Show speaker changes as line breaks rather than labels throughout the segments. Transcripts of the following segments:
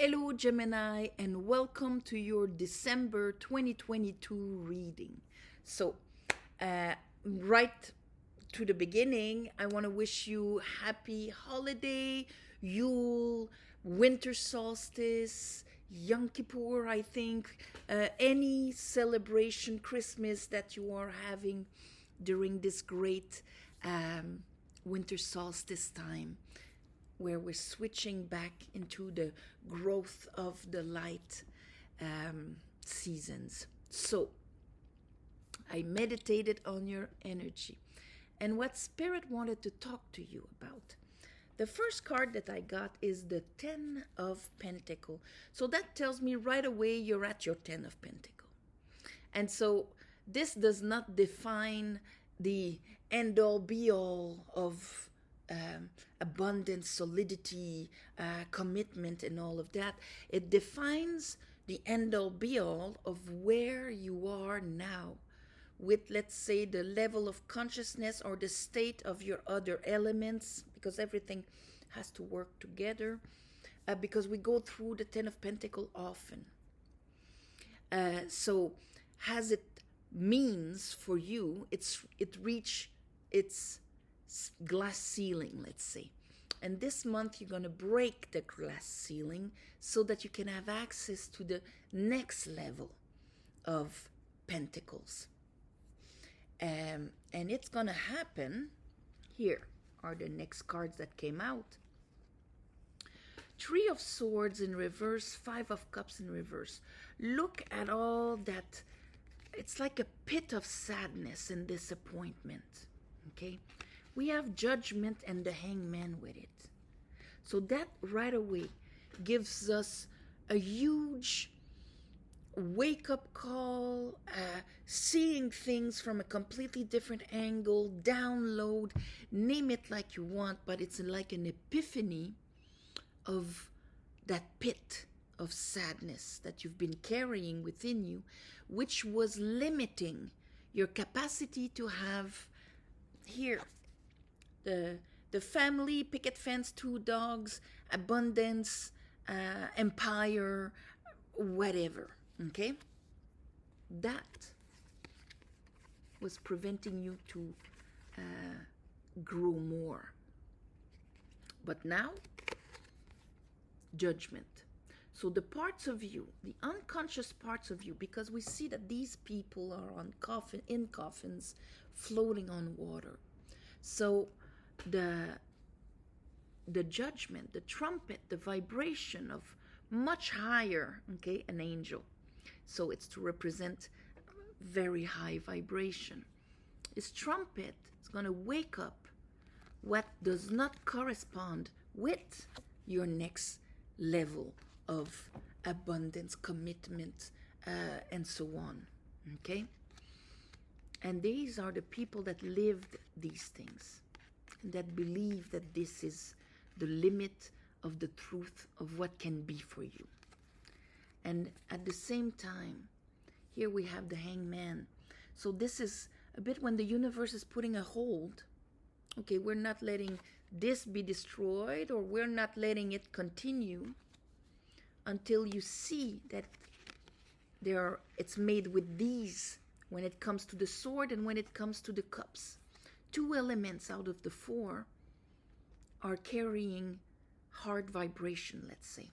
Hello Gemini and welcome to your December 2022 reading. So, right to the beginning, I want to wish you happy holiday, Yule, winter solstice, Yom Kippur, I think, any celebration, Christmas that you are having during this great winter solstice time, where we're switching back into the growth of the light seasons. So I meditated on your energy and what Spirit wanted to talk to you about. The first card that I got is the Ten of Pentacles. So that tells me right away you're at your Ten of Pentacles. And so this does not define the end-all be-all of abundance, solidity, commitment, and all of that. It defines the end-all be-all of where you are now with, let's say, the level of consciousness or the state of your other elements, because everything has to work together, because we go through the Ten of Pentacles often. So as it means for you, it reached its glass ceiling, let's say. And this month you're going to break the glass ceiling so that you can have access to the next level of pentacles. And it's going to happen. Here are the next cards that came out. Three of Swords in reverse, Five of Cups in reverse. Look at all that. It's like a pit of sadness and disappointment. Okay? We have Judgment and the Hangman with it. So that right away gives us a huge wake-up call, seeing things from a completely different angle, download, name it like you want, but it's like an epiphany of that pit of sadness that you've been carrying within you, which was limiting your capacity to have here the family, picket fence, 2 dogs, abundance, empire, whatever. Okay, that was preventing you to grow more. But now, Judgment. So the parts of you, the unconscious parts of you, because we see that these people are in coffins, floating on water. So the Judgment, the trumpet, the vibration of much higher, okay, an angel. So it's to represent very high vibration. This trumpet is going to wake up what does not correspond with your next level of abundance, commitment, and so on. Okay? And these are the people that lived these things, and that believe that this is the limit of the truth of what can be for you. And at the same time, here we have the Hangman. So this is a bit when the universe is putting a hold. Okay, we're not letting this be destroyed, or we're not letting it continue until you see that it's made with these, when it comes to the sword and when it comes to the cups. 2 elements out of the 4 are carrying hard vibration, let's say.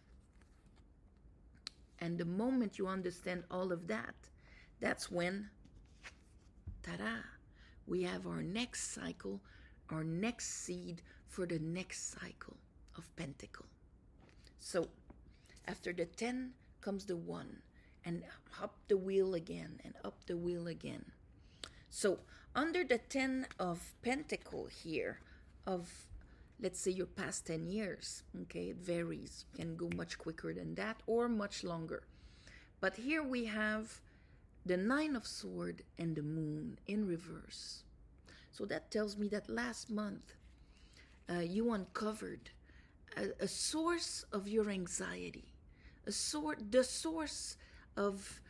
And the moment you understand all of that, that's when, ta-da, we have our next cycle, our next seed for the next cycle of Pentacle. So after the 10 comes the 1, and up the wheel again, and up the wheel again. So under the 10 of Pentacle here, of, let's say, your past 10 years, okay, it varies, can go much quicker than that or much longer. But here we have the 9 of Swords and the Moon in reverse. So that tells me that last month you uncovered a source of your anxiety, the source of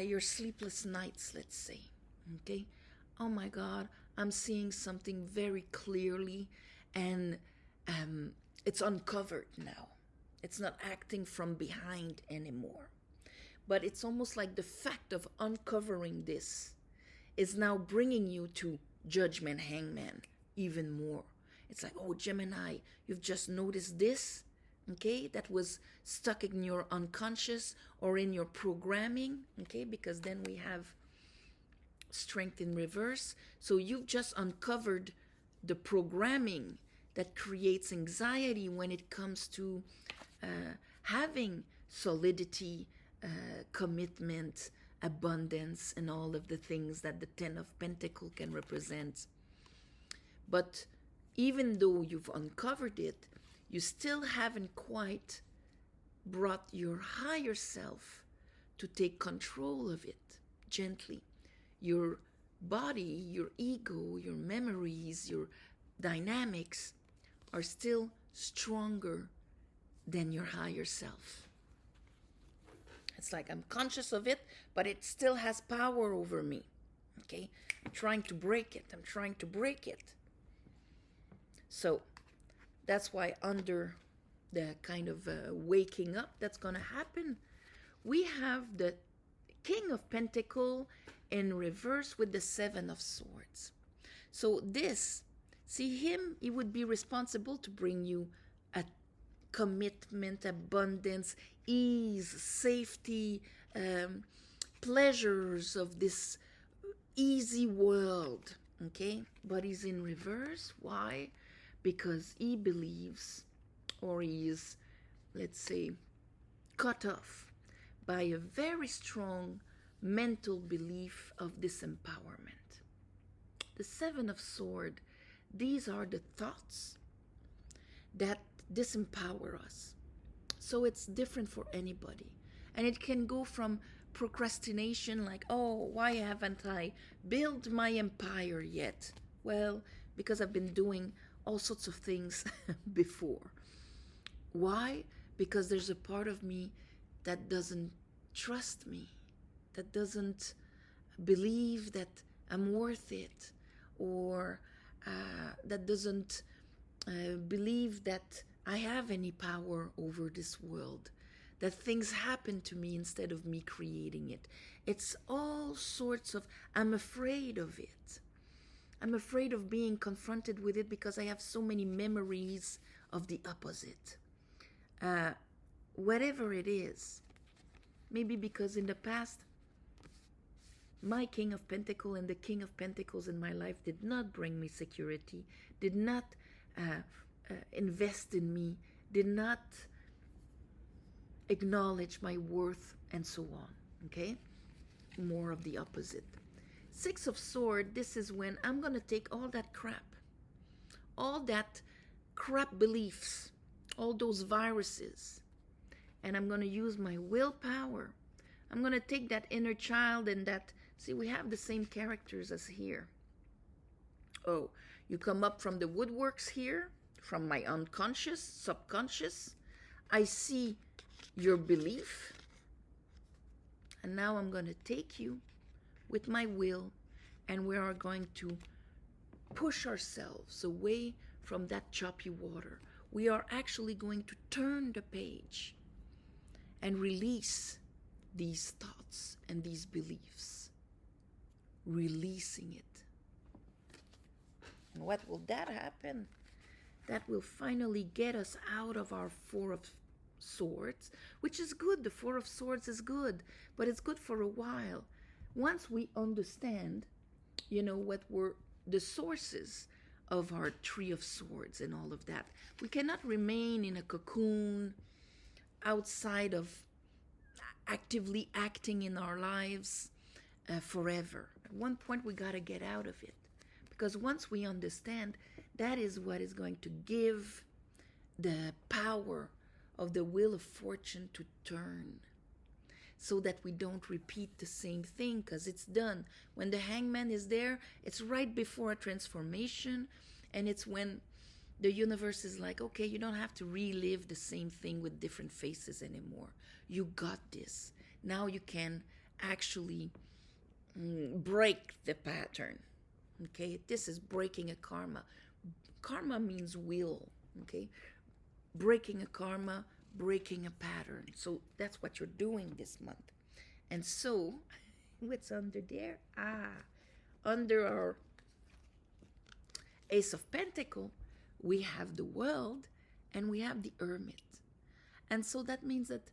your sleepless nights, let's say. Okay? Oh my God, I'm seeing something very clearly, and it's uncovered now. It's not acting from behind anymore. But it's almost like the fact of uncovering this is now bringing you to Judgment, Hangman, even more. It's like, oh, Gemini, you've just noticed this, okay, that was stuck in your unconscious or in your programming, okay, because then we have Strength in reverse. So you've just uncovered the programming that creates anxiety when it comes to having solidity, commitment, abundance, and all of the things that the Ten of Pentacles can represent. But even though you've uncovered it, you still haven't quite brought your higher self to take control of it gently. Your body, your ego, your memories, your dynamics are still stronger than your higher self. It's like I'm conscious of it, but it still has power over me. Okay? I'm trying to break it. I'm trying to break it. So that's why under the kind of waking up that's going to happen, we have the King of Pentacles in reverse with the Seven of Swords. So this, see him, he would be responsible to bring you a commitment, abundance, ease, safety, pleasures of this easy world, okay? But he's in reverse. Why? Because he believes, or he is, let's say, cut off by a very strong mental belief of disempowerment. The Seven of Swords, these are the thoughts that disempower us. So it's different for anybody. And it can go from procrastination, like, oh, why haven't I built my empire yet? Well, because I've been doing all sorts of things before. Why? Because there's a part of me that doesn't trust me, that doesn't believe that I'm worth it, or that doesn't believe that I have any power over this world, that things happen to me instead of me creating it. It's all sorts of, I'm afraid of it. I'm afraid of being confronted with it because I have so many memories of the opposite. Whatever it is, maybe because in the past, my King of Pentacles and the King of Pentacles in my life did not bring me security, did not invest in me, did not acknowledge my worth, and so on, okay? More of the opposite. Six of Swords, this is when I'm going to take all that crap beliefs, all those viruses, and I'm going to use my willpower. I'm going to take that inner child and that, see, we have the same characters as here. Oh, you come up from the woodworks here, from my unconscious, subconscious. I see your belief. And now I'm going to take you with my will, and we are going to push ourselves away from that choppy water. We are actually going to turn the page and release these thoughts and these beliefs. Releasing it. And what will that happen? That will finally get us out of our Four of Swords, which is good. The Four of Swords is good, but it's good for a while. Once we understand, what were the sources of our Three of Swords and all of that, we cannot remain in a cocoon outside of actively acting in our lives forever. At one point, we got to get out of it. Because once we understand, that is what is going to give the power of the wheel of fortune to turn, so that we don't repeat the same thing, because it's done. When the hangman is there, it's right before a transformation, and it's when the universe is like, okay, you don't have to relive the same thing with different faces anymore. You got this. Now you can actually break the pattern. Okay, this is breaking a karma. Karma means will. Okay, breaking a karma, breaking a pattern. So that's what you're doing this month. And so, what's under there? Under our Ace of Pentacles, we have the World and we have the Hermit. And so that means that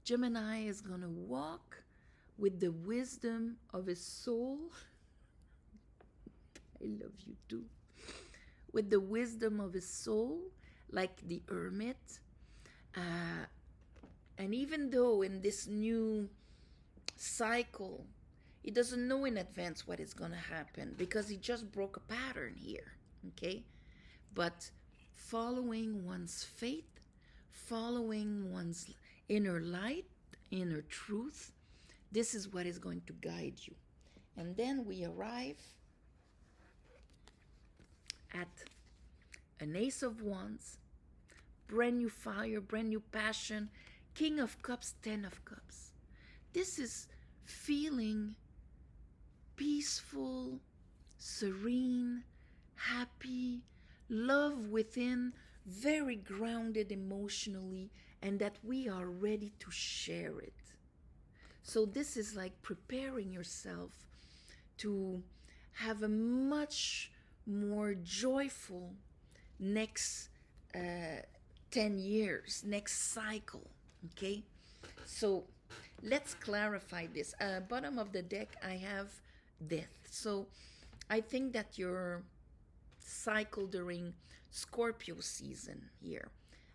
Gemini is going to walk with the wisdom of his soul. I love you too. With the wisdom of his soul, like the Hermit. And even though in this new cycle, he doesn't know in advance what is going to happen because he just broke a pattern here, okay? But following one's faith, following one's inner light, inner truth, this is what is going to guide you. And then we arrive at an Ace of Wands, brand new fire, brand new passion, King of Cups, Ten of Cups. This is feeling peaceful, serene, happy, love within, very grounded emotionally, and that we are ready to share it. So this is like preparing yourself to have a much more joyful next 10 years, next cycle, okay? So let's clarify this. Bottom of the deck, I have Death. So I think that your cycle during Scorpio season here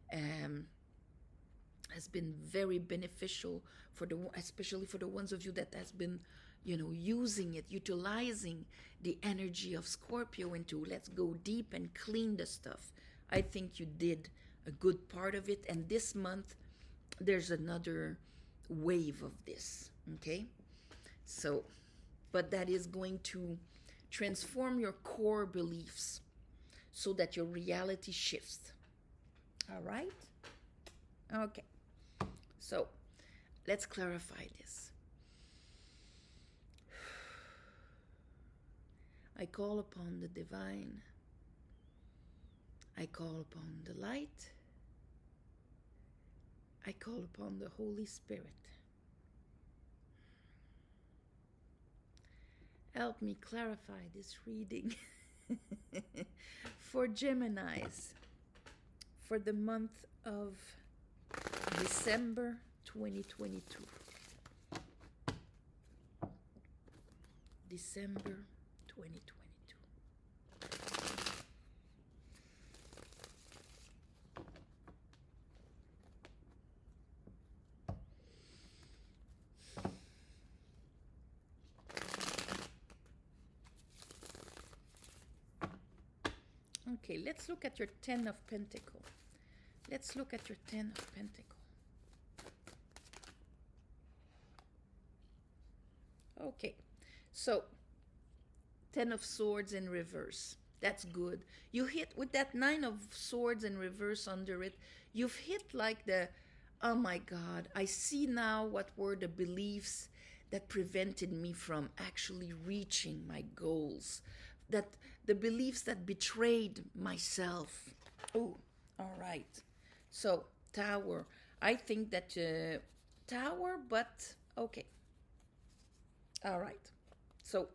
has been very beneficial for especially for the ones of you that has been, using it, utilizing the energy of Scorpio into let's go deep and clean the stuff. I think you did a good part of it, and this month there's another wave of this, okay? So, but that is going to transform your core beliefs so that your reality shifts. All right? Okay. So, let's clarify this. I call upon the divine. I call upon the light. I call upon the Holy Spirit. Help me clarify this reading for Geminis for the month of December 2022. December 2022. Okay, let's look at your Ten of Pentacles. Let's look at your Ten of Pentacles. Okay, so Ten of Swords in reverse. That's good. You hit with that Nine of Swords in reverse under it. You've hit like the, oh my God, I see now what were the beliefs that prevented me from actually reaching my goals. That the beliefs that betrayed myself. Oh, all right. So, Tower. I think that Tower, but okay. All right. So,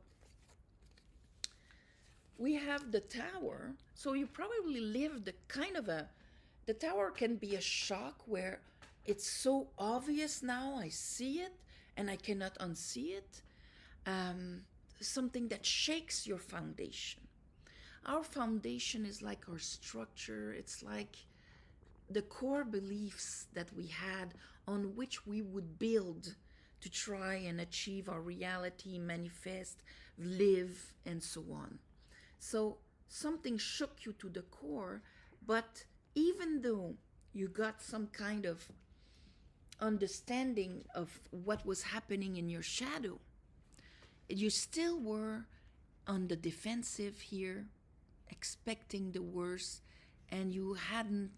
we have the Tower. So, you probably lived the Tower can be a shock where it's so obvious now. I see it and I cannot unsee it. Something that shakes your foundation. Our foundation is like our structure. It's like the core beliefs that we had on which we would build to try and achieve our reality, manifest, live, and so on. So something shook you to the core, but even though you got some kind of understanding of what was happening in your shadow, you still were on the defensive here, expecting the worst, and you hadn't,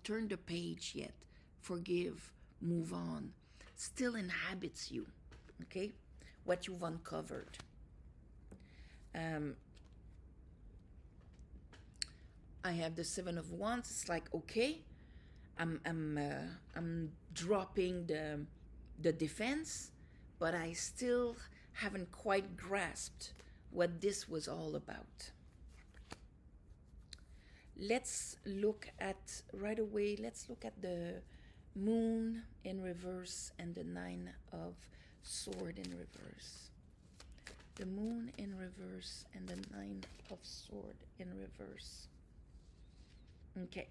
turned the page yet. Forgive, move on. Still inhabits you, okay? What you've uncovered. I have the Seven of Wands. It's like, okay, I'm dropping the defense, but I still haven't quite grasped what this was all about. Let's look at right away. Let's look at the Moon in reverse and the Nine of Sword in reverse. The Moon in reverse and the Nine of Sword in reverse. Okay.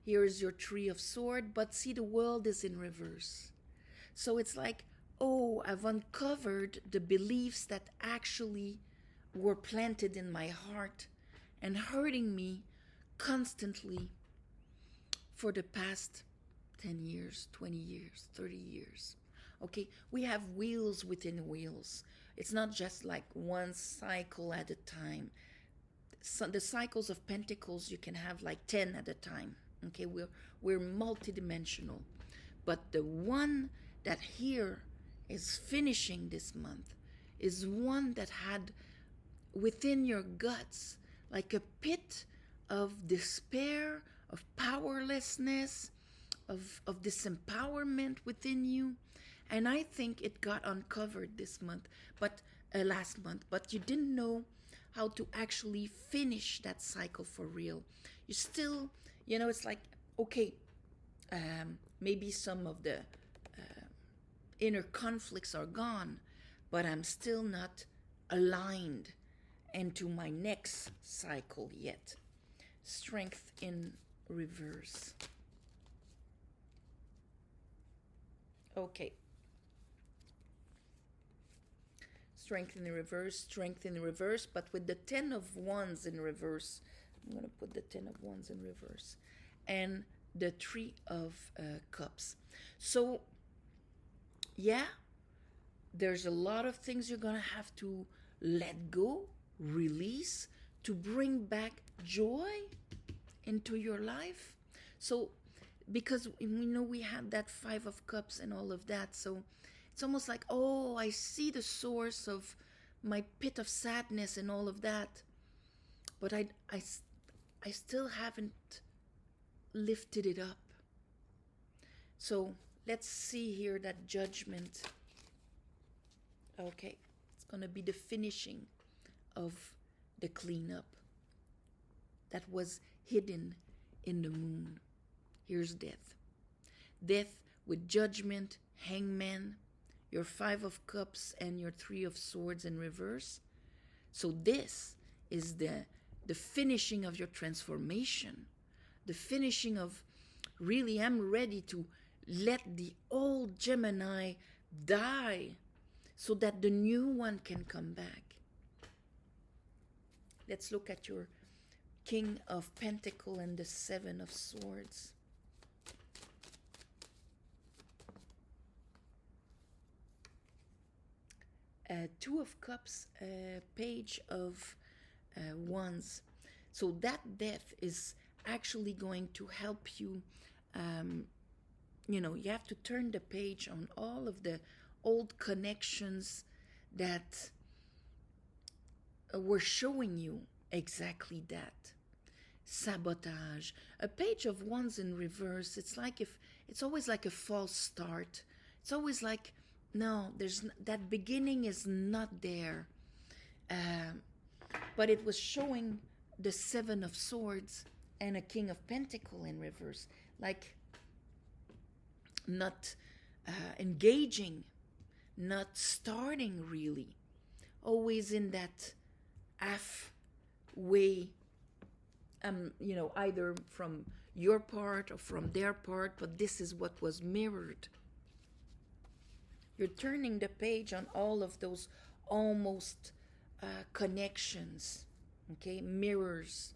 Here's your Three of Sword, but see, the world is in reverse. So it's like, oh, I've uncovered the beliefs that actually were planted in my heart and hurting me constantly for the past 10 years, 20 years, 30 years. Okay, we have wheels within wheels. It's not just like one cycle at a time. So the cycles of Pentacles, you can have like 10 at a time. Okay, we're multidimensional. But the one that here is finishing this month is one that had within your guts like a pit of despair, of powerlessness, of disempowerment within you. And I think it got uncovered this month, but last month, but you didn't know how to actually finish that cycle for real. You still, you know, it's like, okay, maybe some of the inner conflicts are gone, but I'm still not aligned into my next cycle yet. Strength in reverse. Okay. Strength in the reverse, strength in the reverse, but with the Ten of Wands in reverse. I'm going to put the Ten of Wands in reverse. And the Three of Cups. So, yeah, there's a lot of things you're going to have to let go, release, to bring back joy into your life. So, because we know we had that Five of Cups and all of that, so it's almost like, oh, I see the source of my pit of sadness and all of that, but I still haven't lifted it up. So let's see here that Judgment. Okay, it's going to be the finishing of the cleanup that was hidden in the Moon. Here's Death. Death with Judgment, Hangman, your Five of Cups, and your Three of Swords in reverse. So this is the finishing of your transformation, the finishing of, really, I'm ready to let the old Gemini die so that the new one can come back. Let's look at your King of Pentacles and the Seven of Swords. Two of Cups, Page of Wands. So that death is actually going to help you. You know, you have to turn the page on all of the old connections that were showing you exactly that. Sabotage. A Page of Wands in reverse, it's like if it's always like a false start. It's always like, no, there's that beginning is not there. But it was showing the Seven of Swords and a King of Pentacles in reverse, like not engaging, not starting really, always in that halfway, you know, either from your part or from their part, but this is what was mirrored. You're turning the page on all of those almost connections, okay, mirrors.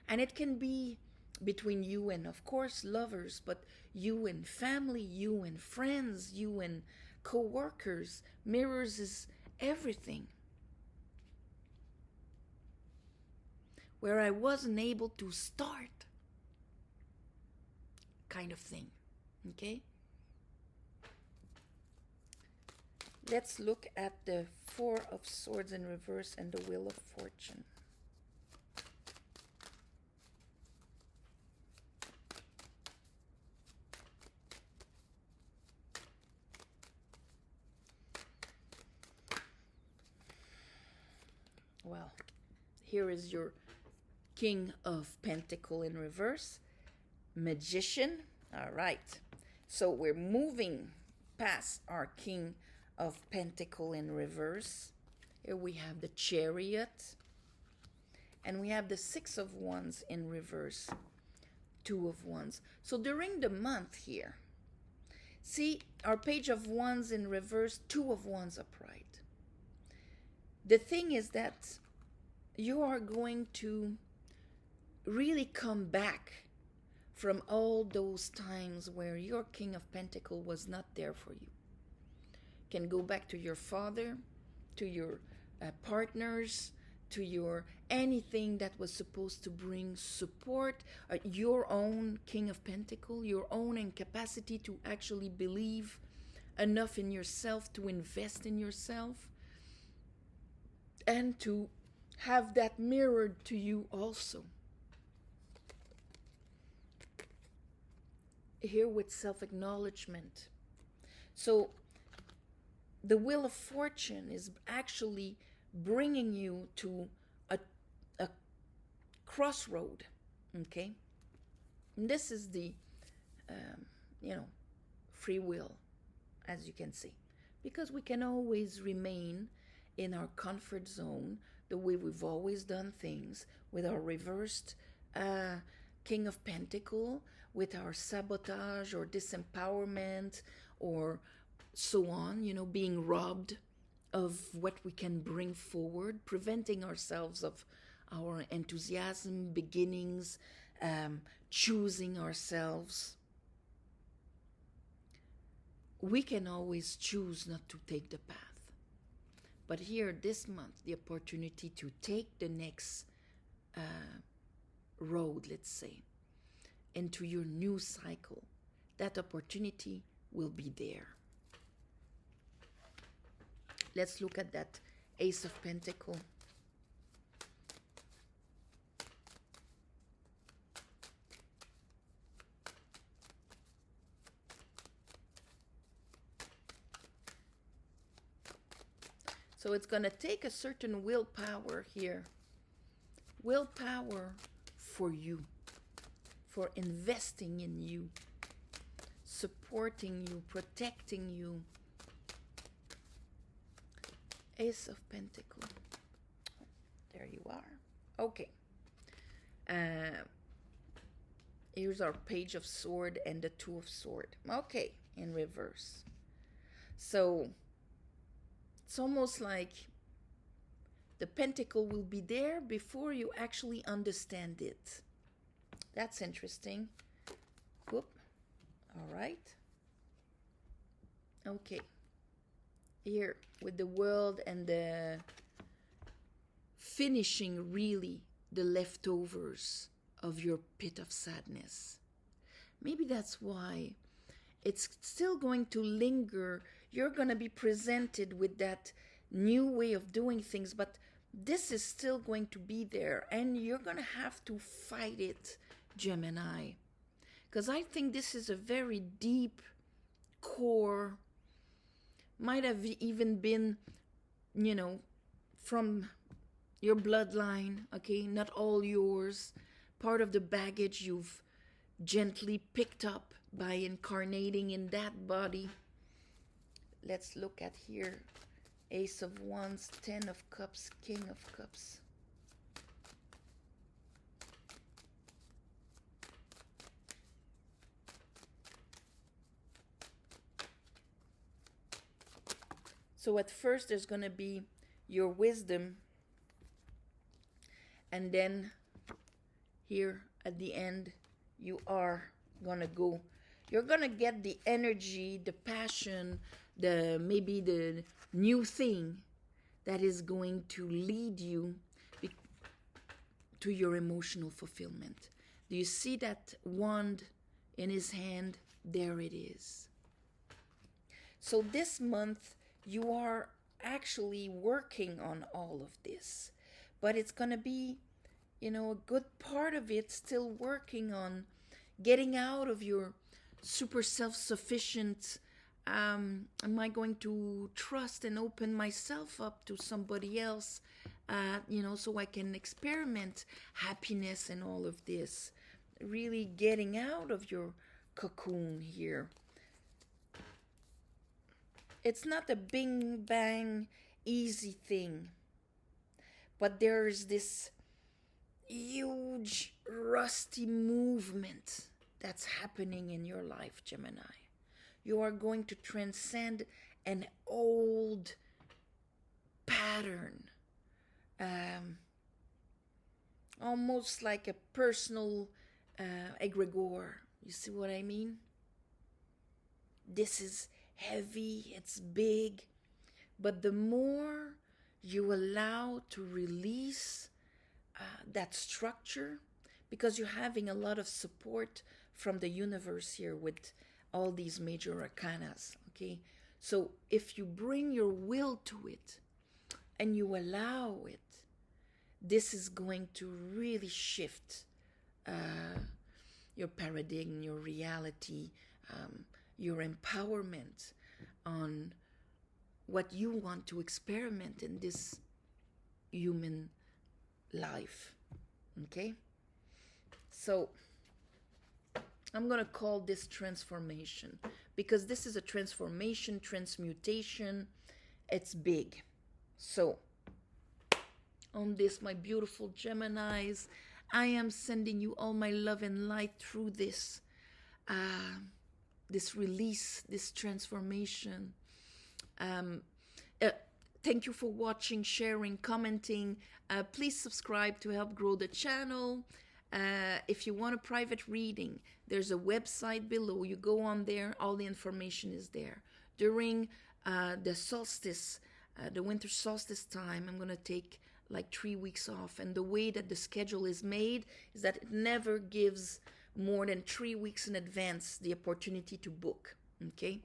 And it can be between you and, of course, lovers, but you and family, you and friends, you and co-workers. Mirrors is everything. Where I wasn't able to start, kind of thing, okay? Let's look at the Four of Swords in reverse and the Wheel of Fortune. Well, here is your King of Pentacles in reverse. Magician. All right. So we're moving past our King of Pentacles in reverse. Here we have the Chariot. And we have the Six of Wands in reverse. Two of Wands. So during the month here, see our Page of Wands in reverse, Two of Wands upright. The thing is that you are going to really come back from all those times where your King of Pentacles was not there for you. Can go back to your father, to your partners, to your anything that was supposed to bring support, your own King of Pentacles, your own incapacity to actually believe enough in yourself, to invest in yourself, and to have that mirrored to you also. Here with self-acknowledgement. So the Wheel of Fortune is actually bringing you to a crossroad, okay? And this is the, free will, as you can see. Because we can always remain in our comfort zone, the way we've always done things, with our reversed King of Pentacles, with our sabotage or disempowerment or so on, being robbed of what we can bring forward, preventing ourselves of our enthusiasm, beginnings, choosing ourselves. We can always choose not to take the path. But here, this month, the opportunity to take the next road, let's say, into your new cycle, that opportunity will be there. Let's look at that Ace of Pentacles. So it's going to take a certain willpower here. Willpower for you, for investing in you, supporting you, protecting you. Ace of Pentacles. There you are. Okay. Here's our Page of Sword and the Two of Sword. Okay, in reverse. So it's almost like the pentacle will be there before you actually understand it. That's interesting. Whoop. All right. Okay. Here with the World and the finishing really the leftovers of your pit of sadness. Maybe that's why it's still going to linger. You're going to be presented with that new way of doing things, but this is still going to be there, and you're going to have to fight it, Gemini. Because I think this is a very deep core, might have even been, from your bloodline, okay? Not all yours. Part of the baggage you've gently picked up by incarnating in that body. Let's look at here. Ace of Wands, Ten of Cups, King of Cups. So at first there's going to be your wisdom, and then here at the end you are going to go. You're going to get the energy, the passion, maybe the new thing that is going to lead you to your emotional fulfillment. Do you see that wand in his hand? There it is. So this month you are actually working on all of this, but it's going to be, a good part of it still working on getting out of your super self-sufficient, am I going to trust and open myself up to somebody else? so I can experiment happiness and all of this. Really getting out of your cocoon here. It's not a bing bang easy thing, but there's this huge rusty movement that's happening in your life, Gemini. You are going to transcend an old pattern, almost like a personal egregore. You see what I mean? This is heavy, it's big, but the more you allow to release that structure, because you're having a lot of support from the universe here with all these major arcanas, okay? So if you bring your will to it and you allow it, this is going to really shift your paradigm, your reality, your empowerment on what you want to experiment in this human life. Okay? So I'm going to call this transformation, because this is a transformation, transmutation. It's big. So on this, my beautiful Geminis, I am sending you all my love and light through this this release, this transformation. Thank you for watching, sharing, commenting. Please subscribe to help grow the channel. If you want a private reading, there's a website below. You go on there, all the information is there. During the solstice, the winter solstice time, I'm going to take like 3 weeks off. And the way that the schedule is made is that it never gives more than 3 weeks in advance the opportunity to book. Okay?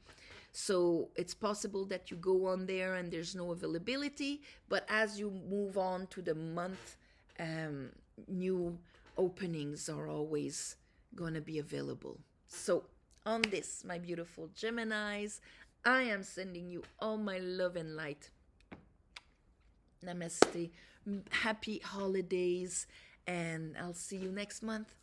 So it's possible that you go on there and there's no availability, but as you move on to the month, new openings are always going to be available. So on this, my beautiful Geminis, I am sending you all my love and light. Namaste. Happy holidays, and I'll see you next month.